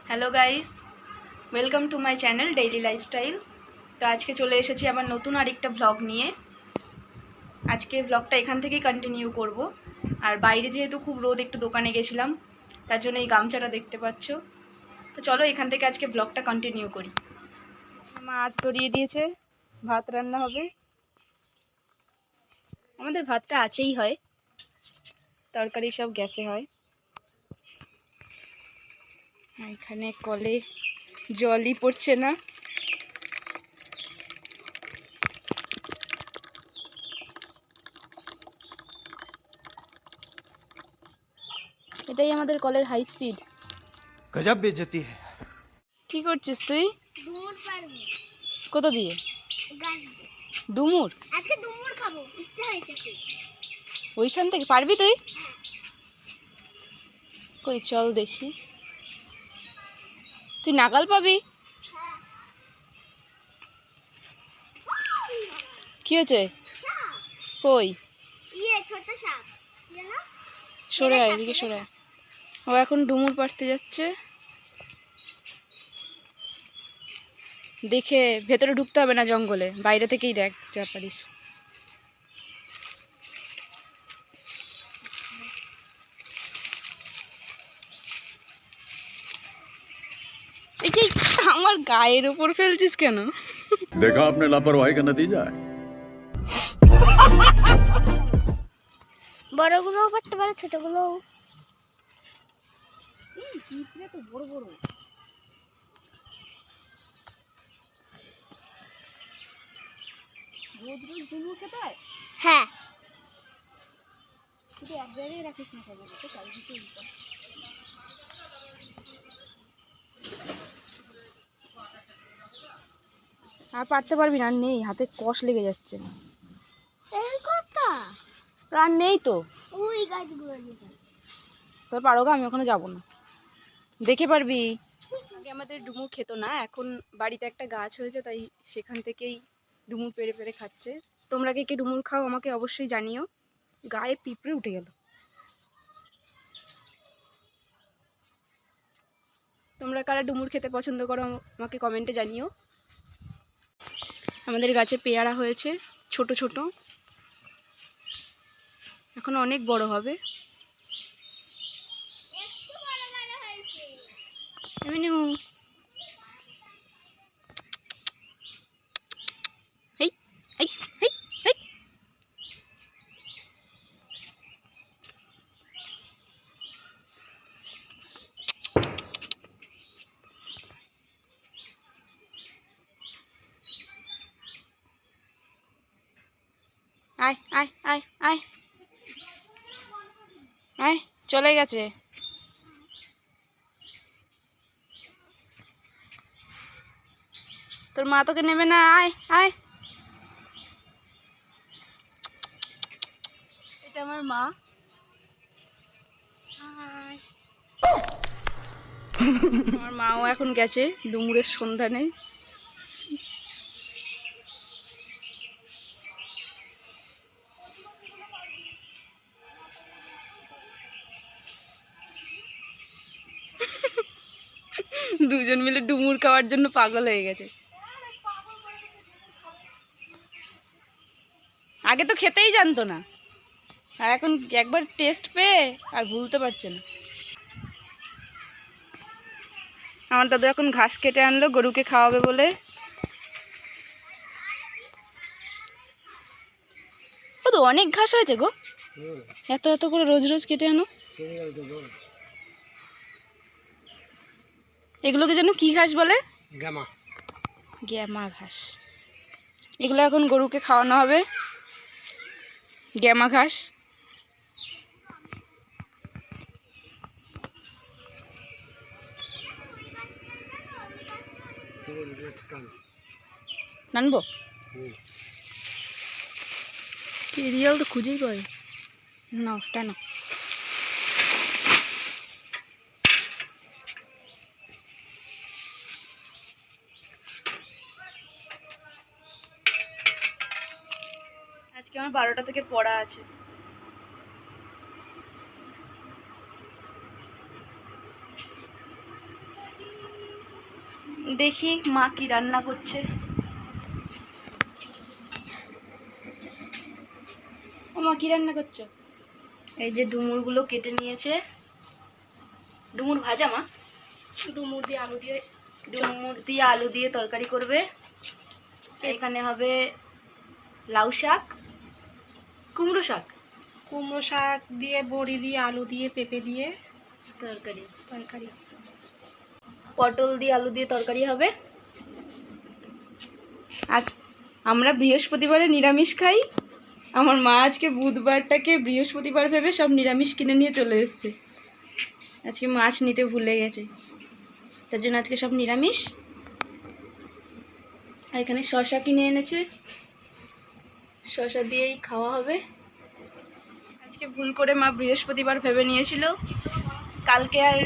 Hello guys, welcome to my channel daily lifestyle. তো আজকে চলে এসেছি আবার নতুন আরেকটা ব্লগ নিয়ে। আজকে ব্লগটা এখান থেকেই কন্টিনিউ করব। আর বাইরে যেহেতু খুব রোদ, একটু দোকানে গেছিলাম, তার জন্য এই গামছাটা দেখতে পাচ্ছ। তো চলো এখান থেকে আজকে ব্লগটা কন্টিনিউ করি। মাছ ধরিয়ে দিয়েছে, ভাত রান্না হবে। আমাদের ভাতটা আছেই হয়, তরকারি সব গ্যাসে হয়। এখানে কলে জলই পড়ছে না। এটাই আমাদের কলের হাই স্পিড। गजब बेइज्जती है। কি করছিস তুই? ডুমুর পারবো। কোথা দিয়ে? গাছ দিয়ে। ডুমুর? আজকে ডুমুর খাবো, ইচ্ছা হয়েছে খুব। ওইখান থেকে পারবি তুই? কই চল দেখি। তুই নাগাল পাবি? কি হয়েছে? কই ছোট সাপ জানো? সরে আয়, এদিকে সরে আয়। ও এখন ডুমুর পাড়তে যাচ্ছে। দেখে ভেতরে ঢুকতে হবে না জঙ্গলে, বাইরে থেকেই দেখ যা পারিস। এই আমার গায়ের উপর ফেলছিস কেন? देखा आपने लापरवाही का नतीजा है। বড়গুলোও পারতে পারে, ছোটগুলোও। তো বড় বড়। রোজ রোজ ডুমুর খেতে হয়? হ্যাঁ, শুধু এক জায়গায় রাখিস না কেন, তো চারিদিকে উল্টো। আর পারতে পারবি না, আর নেই, হাতে কষ লেগে যাচ্ছে। এই কথা। আর নেই তো। ওই গাছগুলো নিয়ে তোর পারো গা, আমি ওখানে যাবো না। দেখে পারবি। আগে আমাদের ডুমুর খেত না, এখন বাড়িতে একটা গাছ হয়েছে, তাই সেখান থেকেই ডুমুর পেড়ে পেড়ে খাচ্ছে। তোমরা কে কে ডুমুর খাও আমাকে অবশ্যই জানিও। গায়ে পিঁপড়ে উঠে গেল। তোমরা কারা ডুমুর খেতে পছন্দ করো আমাকে কমেন্টে জানিও। আমাদের গাছে পেয়ারা হয়েছে, ছোট ছোট, এখন অনেক বড় হবে। একটু বড় বড় হয়েছে। এমনি হেই হেই হেই হেই। আয় আয় আয় আয় আয়, চলে গেছে। তোর মা তোকে নেবে না, আয় আয়। এটা আমার মা। আমার মাও এখন গেছে ডুমুরের সন্ধানে। দুজন মিলে ডুমুর খাওয়ার জন্য পাগল হয়ে গেছে। আগে তো খেতেই জানতো না, আর এখন একবার টেস্ট পেয়ে আর ভুলতে পারছে না। আমার দাদু এখন ঘাস কেটে আনলো গরুকে খাওয়াবে বলে। ও তো অনেক ঘাস হয়েছে গো, এত এত করে রোজ রোজ কেটে আনো। এগুলোকে যেন কি ঘাস বলে? गमा গ্যামা ঘাস। এগুলো এখন গরুকে খাওয়ানো হবে, গ্যামা ঘাস। টানবো? রিয়াল তো খুঁজেই পাই না, টানো। আজকে আমার 12টা থেকে পড়া আছে। দেখি মা কি রান্না করছে। ও মা কি রান্না করছো? এই যে ডুমুরগুলো কেটে নিয়েছে। ডুমুর ভাজা মা? ডুমুর দিয়ে আলু দিয়ে তরকারি করবে। এখানে হবে লাউ শাক, কুমড়ো শাক দিয়ে বড়ি দিয়ে আলু দিয়ে পেঁপে দিয়ে তরকারি, পটল দিয়ে আলু দিয়ে তরকারি হবে। আজ আমরা বৃহস্পতিবারে নিরামিষ খাই। আমার মা আজকে বুধবারটাকে বৃহস্পতিবার ভেবে সব নিরামিষ কিনে নিয়ে চলে এসেছে। আজকে মাছ নিতে ভুলে গেছে, তার জন্য আজকে সব নিরামিষ। আর এখানে শসা কিনে এনেছে, শসা দিয়েই খাওয়া হবে। আজকে ভুল করে মা বৃহস্পতিবার ভেবে নিয়েছিল, কালকে আর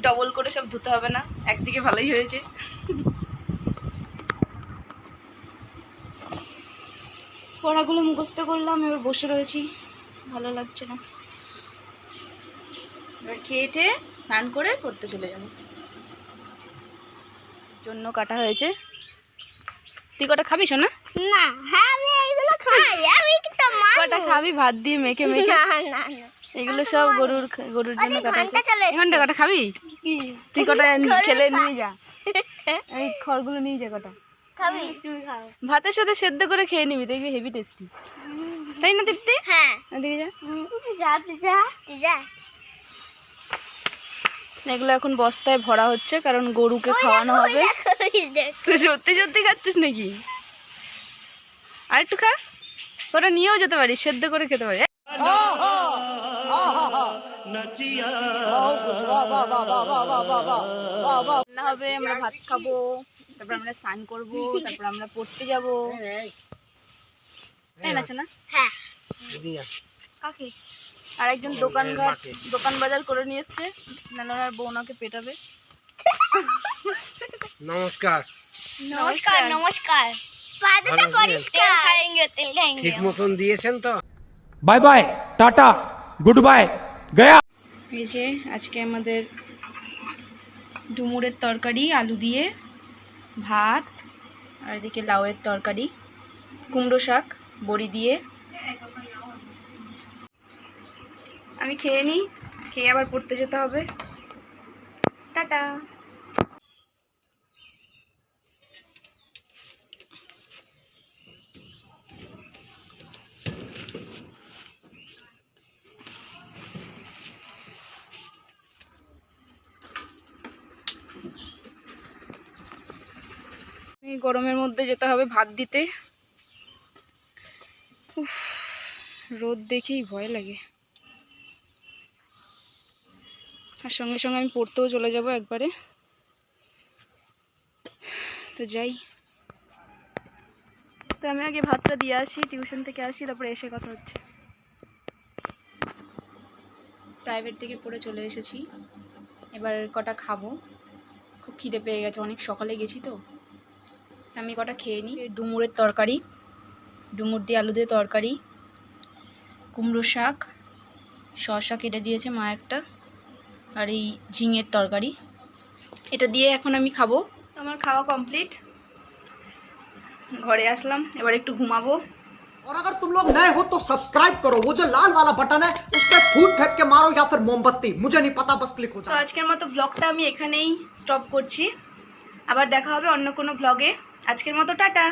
ডবল করে সব ধুতে হবে না, একদিকে ভালোই হয়েছে। পড়াগুলো মুখস্থ করলাম, এবার বসে রয়েছি, ভালো লাগছে না। এবার খেয়ে ঠেয়ে স্নান করে পড়তে চলে যাব। জন্য কাটা হয়েছে। তুই কটা খাবি শোনা? না, হ্যাঁ আমি এইগুলো খাই। আমি কিছু মানি। কটা খাবি ভাত দিয়ে মেখে মেখে? না না না, এগুলো সব গরুর জন্য কাটা হয়েছে। ঘন্টা চলে এসেছে। ঘন্টা কটা খাবি? তুই কটা খেলে নিয়ে যা, এই খড়গুলো নিয়ে যা কটা। খাবি? তুমি খাও। ভাতের সাথে সেদ্ধ করে খেয়ে নিবি, দেখবি হেভি টেস্টি, তাই না দীপ্তি? হ্যাঁ, এদিকে যা। যা। এগুলো এখন বস্তায় ভরা হচ্ছে, কারণ গরুকে খাওয়ানো হবে। তুই সত্যি সত্যি খাচ্ছিস নাকি? আর একটু খা, ওটা নিয়েও যেতে পারিস, সেদ্ধ করে খেতে পারিস। রান্না হবে, আমরা ভাত খাবো, তারপর আমরা স্নান করবো, তারপর আমরা পড়তে যাবো, তাই না শোনা? হ্যাঁ। কাকে? আর একজন দোকান বাজার করে নিয়ে এসছে, নানার বউ ওনাকে পেটাবে। নমস্কার। নমস্কার। পাদাটা পরিষ্কার তেল খাएंगे। ঠিক মতন দিয়েছেন তো? Bye bye tata good bye गया। এই যে আজকে আমাদের ডুমুরের তরকারি আলু দিয়ে, ভাত, আর এদিকে লাউয়ের তরকারি, কুমড়ো শাক বড়ি দিয়ে। আমি খেয়ে নিই, খেয়ে আবার পড়তে যেতে হবে। টাটা। এই গরমের মধ্যে যেতে হবে ভাত দিতে। উফ, রোদ দেখেই ভয় লাগে। আর সঙ্গে সঙ্গে আমি পড়তেও চলে যাব একবারে। তো যাই, তো আমি আগে ভাতটা দিয়ে আসি, টিউশন থেকে আসি, তারপরে এসে কথা হচ্ছে। প্রাইভেট থেকে পড়ে চলে এসেছি, এবার কটা খাবো। খুব খিদে পেয়ে গেছে, অনেক সকালে গেছি তো। আমি কটা খেয়ে নিই। ডুমুরের তরকারি, ডুমুর দিয়ে আলু দিয়ে তরকারি, কুমড়ো শাক, শসা কেটে দিয়েছে মা একটা, আর এই ঝিঙের তরকারি। এটা দিয়ে এখন আমি খাবো। আমার খাওয়া কমপ্লিট, ঘরে আসলাম, এবার একটু ঘুমাবো। और अगर तुम लोग नए हो तो सब्सक्राइब करो, वो जो लाल वाला बटन है उस पर फूट फेंक के मारो या फिर मोमबत्ती, मुझे नहीं पता, बस क्लिक हो তো जाए। আজকের মতো ব্লগটা আমি এখানেই স্টপ করছি, আবার দেখা হবে অন্য কোনো ব্লগে। আজকের মতো টাটা।